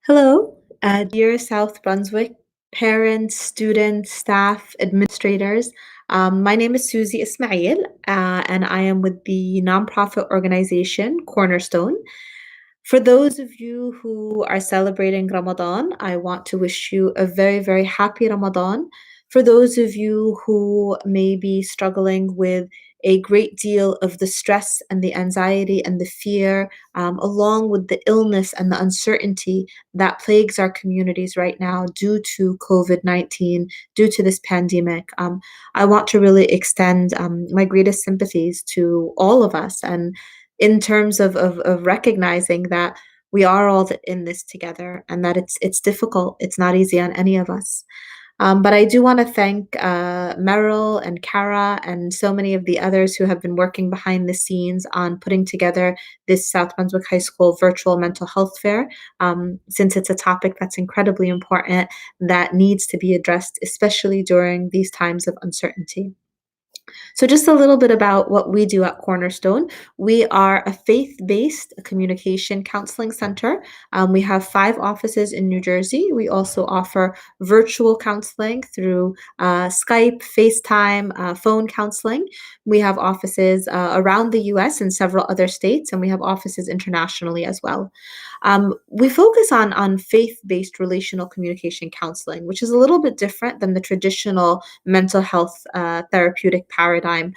Hello, dear South Brunswick parents, students, staff, administrators. My name is Susie Ismail, and I am with the nonprofit organization Cornerstone. For those of you who are celebrating Ramadan, I want to wish you a very, very happy Ramadan. For those of you who may be struggling with a great deal of the stress and the anxiety and the fear, along with the illness and the uncertainty that plagues our communities right now due to COVID-19, due to this pandemic, I want to really extend my greatest sympathies to all of us. And in terms of recognizing that we are all in this together and that it's difficult. It's not easy on any of us. But I do want to thank Meryl and Kara and so many of the others who have been working behind the scenes on putting together this South Brunswick High School virtual mental health fair, since it's a topic that's incredibly important that needs to be addressed, especially during these times of uncertainty. So, just a little bit about what we do at Cornerstone. We are a faith based communication counseling center. We have 5 offices in New Jersey. We also offer virtual counseling through Skype, FaceTime, phone counseling. We have offices around the US and several other states, and we have offices internationally as well. We focus on faith-based relational communication counseling, which is a little bit different than the traditional mental health therapeutic paradigm.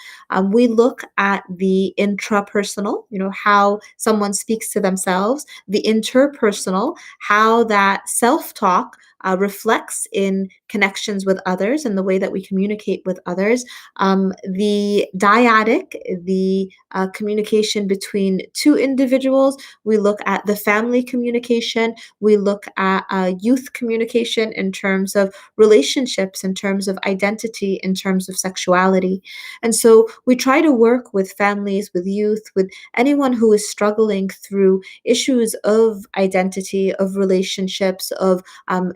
We look at the intrapersonal, how someone speaks to themselves, the interpersonal, how that self-talk reflects in connections with others and the way that we communicate with others. The dyadic, the communication between two individuals. We look at the family communication. We look at youth communication in terms of relationships, in terms of identity, in terms of sexuality. And so we try to work with families, with youth, with anyone who is struggling through issues of identity, of relationships, of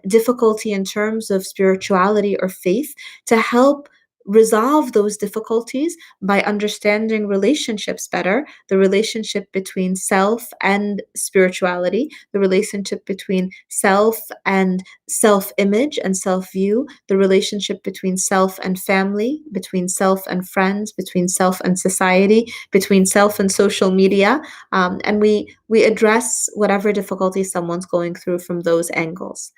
difficulty in terms of spirituality or faith to help resolve those difficulties by understanding relationships better, the relationship between self and spirituality, the relationship between self and self image and self view, the relationship between self and family, between self and friends, between self and society, between self and social media. And we address whatever difficulty someone's going through from those angles.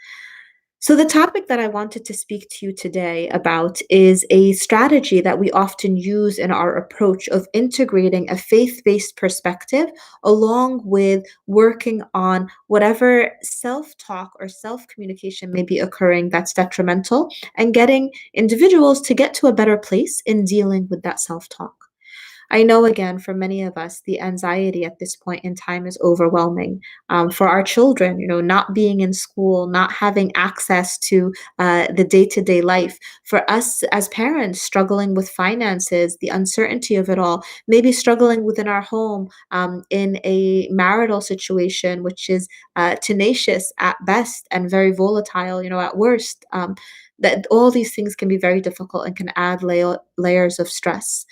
So, the topic that I wanted to speak to you today about is a strategy that we often use in our approach of integrating a faith based perspective along with working on whatever self talk or self communication may be occurring that's detrimental and getting individuals to get to a better place in dealing with that self talk. I know, again, for many of us, the anxiety at this point in time is overwhelming. For our children, not being in school, not having access to the day to day life. For us as parents, struggling with finances, the uncertainty of it all, maybe struggling within our home in a marital situation, which is tenacious at best and very volatile, at worst. That all these things can be very difficult and can add layers of stress.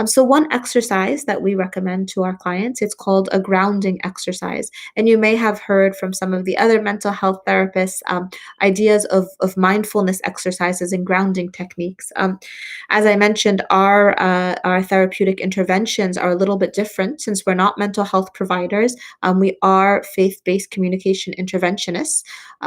So one exercise that we recommend to our clients, it's called a grounding exercise. And you may have heard from some of the other mental health therapists ideas of mindfulness exercises and grounding techniques. As I mentioned, our therapeutic interventions are a little bit different since we're not mental health providers. We are faith-based communication interventionists.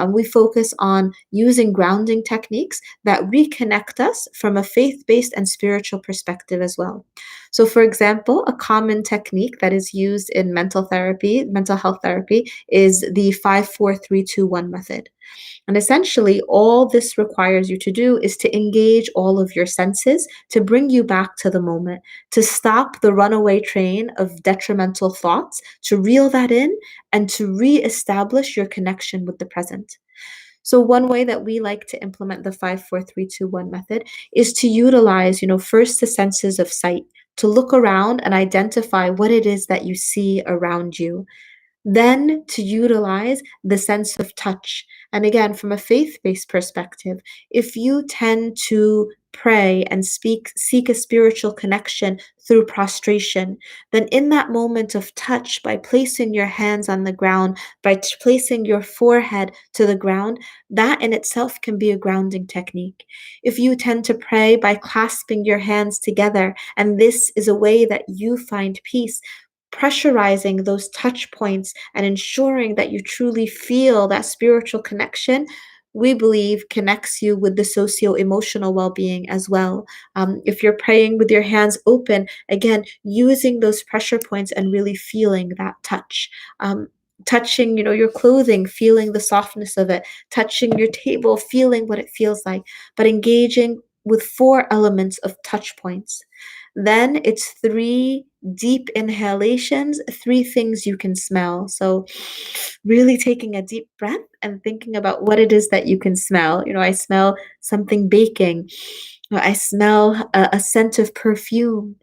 We focus on using grounding techniques that reconnect us from a faith-based and spiritual perspective as well. So, for example, a common technique that is used in mental health therapy, is the 5-4-3-2-1 method. And essentially, all this requires you to do is to engage all of your senses to bring you back to the moment, to stop the runaway train of detrimental thoughts, to reel that in, and to reestablish your connection with the present. So one way that we like to implement the 5-4-3-2-1 method is to utilize, first the senses of sight, to look around and identify what it is that you see around you. Then to utilize the sense of touch. And again, from a faith based perspective, if you tend to pray and seek a spiritual connection through prostration, then in that moment of touch, by placing your hands on the ground, by placing your forehead to the ground, that in itself can be a grounding technique. If you tend to pray by clasping your hands together, and this is a way that you find peace, pressurizing those touch points and ensuring that you truly feel that spiritual connection, we believe connects you with the socio emotional well being as well. If you're praying with your hands open, again, using those pressure points and really feeling that touch. Touching, your clothing, feeling the softness of it, touching your table, feeling what it feels like, but engaging with four elements of touch points. Then it's three deep inhalations, three things you can smell. So, really taking a deep breath and thinking about what it is that you can smell. I smell something baking, or I smell a scent of perfume.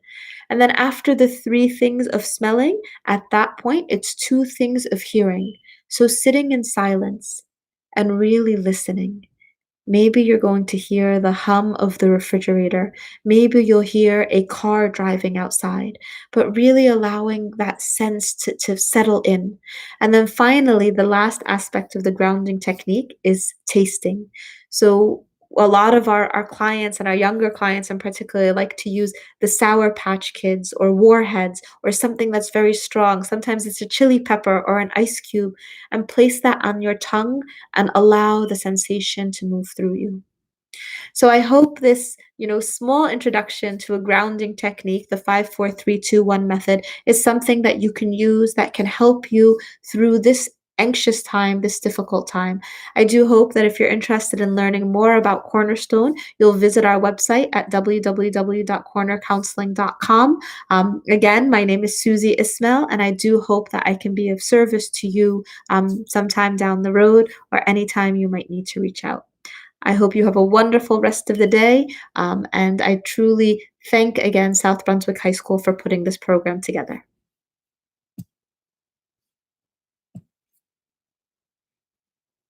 And then, after the three things of smelling, at that point, it's two things of hearing. So, sitting in silence and really listening. Maybe you're going to hear the hum of the refrigerator. Maybe you'll hear a car driving outside, but really allowing that sense to settle in. And then finally, the last aspect of the grounding technique is tasting. So, a lot of our clients and our younger clients in particular like to use the Sour Patch Kids or Warheads or something that's very strong. Sometimes it's a chili pepper or an ice cube, and place that on your tongue and allow the sensation to move through you. So I hope this, small introduction to a grounding technique, the 5-4-3-2-1 method, is something that you can use that can help you through this anxious time, this difficult time. I do hope that if you're interested in learning more about Cornerstone, you'll visit our website at www.cornercounseling.com. Again, my name is Susie Ismail, and I do hope that I can be of service to you sometime down the road or anytime you might need to reach out. I hope you have a wonderful rest of the day. And I truly thank again South Brunswick High School for putting this program together.